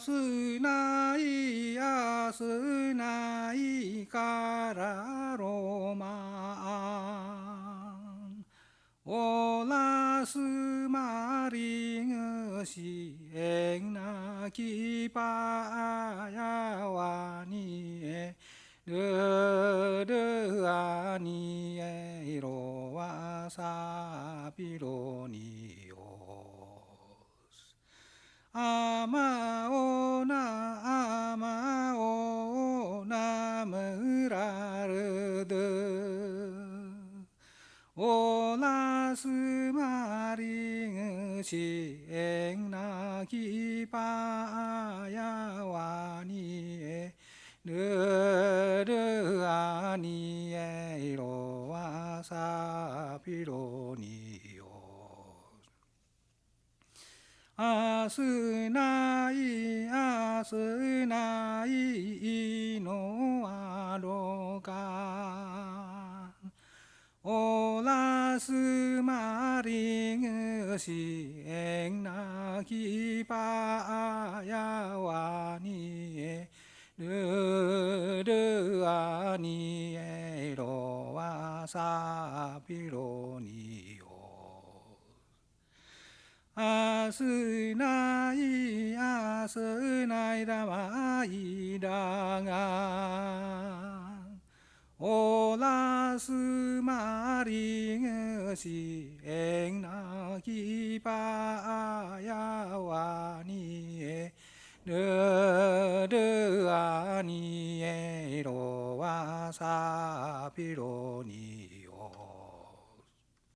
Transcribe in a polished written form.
すないあすないからロマンオラスマリグシエンナキパヤワニエルルアニエロワサピロニオスアマオナアマオナムラルドオラスマリグシエンナキパヤワニエルルアニエロワサピロニオアスナイアスナイノアロカオラスマリグシエンナキパヤワニエルルアニエロワサピロニオアスナイアスナイダマイダガオラスマリグシエンナキパヤワニエルルアニエロワサピロニ